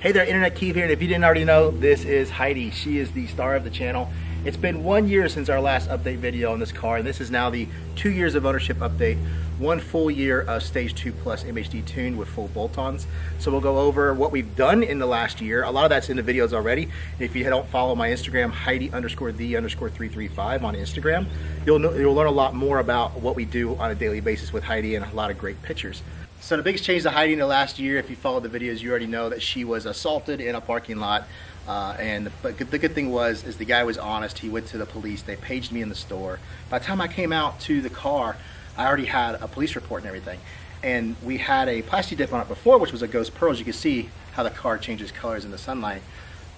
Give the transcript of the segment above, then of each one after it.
Hey there, Internet Keith here, and if you didn't already know, this is Heidi. She is the star of the channel. It's been 1 year since our last update video on this car, and this is now the 2 years of ownership update. 1 full year of Stage 2 Plus MHD tuned with full bolt-ons. So we'll go over what we've done in the last year. A lot of that's in the videos already. If you don't follow my Instagram, Heidi_the_335 on Instagram, you'll learn a lot more about what we do on a daily basis with Heidi and a lot of great pictures. So the biggest change to Heidi in the last year, if you followed the videos, you already know that she was assaulted in a parking lot. But the good thing was, the guy was honest. He went to the police. They paged me in the store. By the time I came out to the car, I already had a police report and everything. And we had a plastic dip on it before, which was a ghost pearl. As you can see how the car changes colors in the sunlight.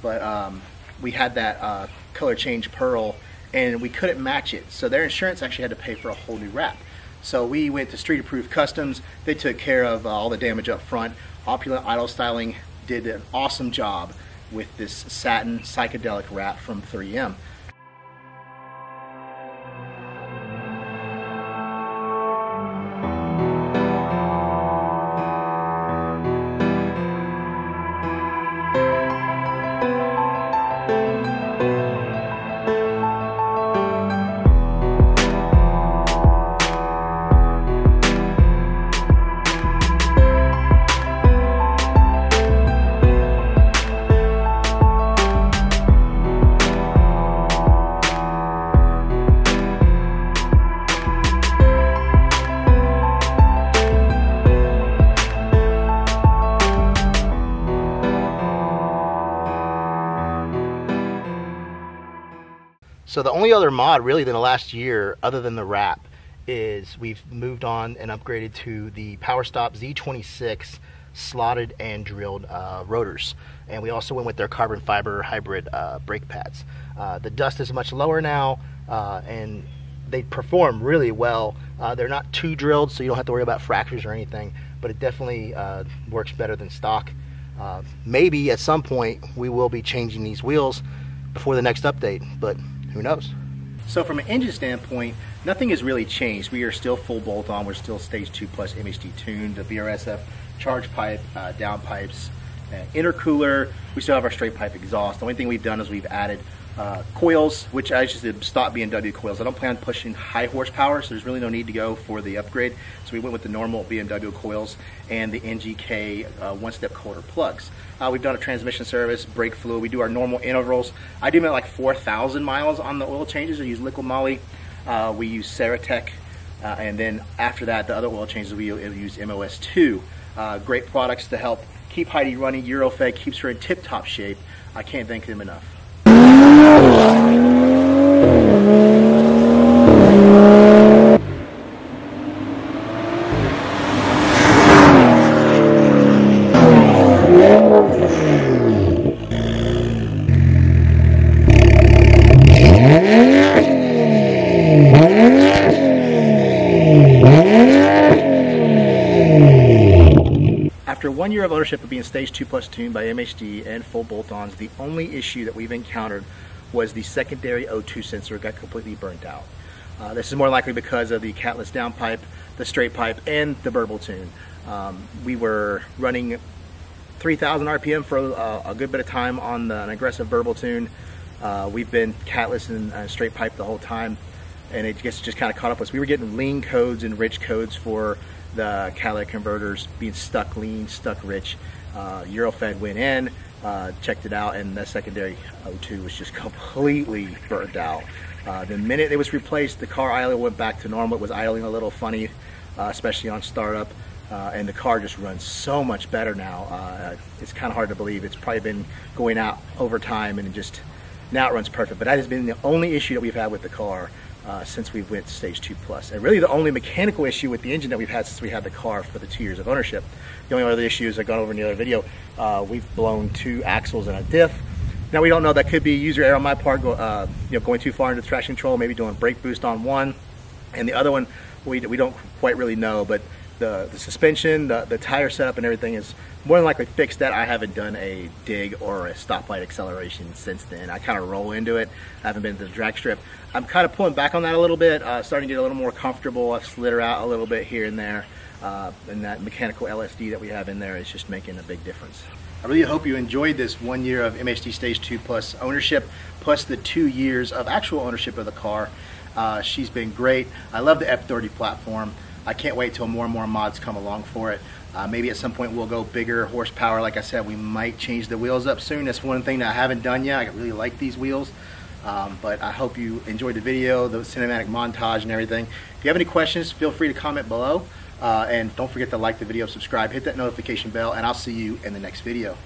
But we had that color change pearl, and we couldn't match it. So their insurance actually had to pay for a whole new wrap. So we went to Street Approved Customs. They took care of all the damage up front. Opulent Idol Styling did an awesome job with this satin psychedelic wrap from 3M. So the only other mod really in the last year, other than the wrap, is we've moved on and upgraded to the PowerStop Z26 slotted and drilled rotors. And we also went with their carbon fiber hybrid brake pads. The dust is much lower now, and they perform really well. They're not too drilled, so you don't have to worry about fractures or anything, but it definitely works better than stock. Maybe at some point we will be changing these wheels before the next update, but who knows? So from an engine standpoint, nothing has really changed. We are still full bolt-on. We're still Stage 2 Plus MHD tuned. The VRSF charge pipe, down pipes, intercooler. We still have our straight pipe exhaust. The only thing we've done is we've added coils, which I just did stock BMW coils. I don't plan on pushing high horsepower, so there's really no need to go for the upgrade. So we went with the normal BMW coils and the NGK one-step quarter plugs. We've done a transmission service, brake fluid. We do our normal intervals. I do about like 4,000 miles on the oil changes. I use liquid moly. We use Ceratec. And then after that, the other oil changes, we use MOS2. Great products to help keep Heidi running. Eurofed keeps her in tip-top shape. I can't thank them enough. After 1 year of ownership of being Stage 2 Plus tuned by MHD and full bolt-ons, the only issue that we've encountered was the secondary O2 sensor got completely burnt out. This is more likely because of the catless downpipe, the straight pipe, and the burble tune. We were running 3,000 RPM for a good bit of time on an aggressive burble tune. We've been catless and straight pipe the whole time, and it just kind of caught up with us. We were getting lean codes and rich codes for the catalytic converters being stuck lean, stuck rich. Eurofed went in, checked it out, and the secondary O2 was just completely burnt out. The minute it was replaced, the car idle went back to normal. It was idling a little funny, especially on startup, and the car just runs so much better now. It's kind of hard to believe. It's probably been going out over time, and now it runs perfect. But that has been the only issue that we've had with the car since we went Stage 2 Plus. And really the only mechanical issue with the engine that we've had since we had the car for the 2 years of ownership. The only other issues I've gone over in the other video, we've blown 2 axles and a diff. Now we don't know, that could be user error on my part, going too far into the traction control, maybe doing brake boost on one, and the other one we don't quite really know, but the suspension, the tire setup and everything is more than likely fixed. That I haven't done a dig or a stoplight acceleration since then. I kind of roll into it. I haven't been to the drag strip. I'm kind of pulling back on that a little bit, starting to get a little more comfortable. I've slid her out a little bit here and there, and that mechanical LSD that we have in there is just making a big difference. I really hope you enjoyed this 1 year of MHD Stage 2 Plus ownership, plus the 2 years of actual ownership of the car. She's been great. I love the F30 platform. I can't wait till more and more mods come along for it. Maybe at some point we'll go bigger horsepower. Like I said, we might change the wheels up soon. That's one thing that I haven't done yet. I really like these wheels. But I hope you enjoyed the video, the cinematic montage and everything. If you have any questions, feel free to comment below. And don't forget to like the video, subscribe, hit that notification bell, and I'll see you in the next video.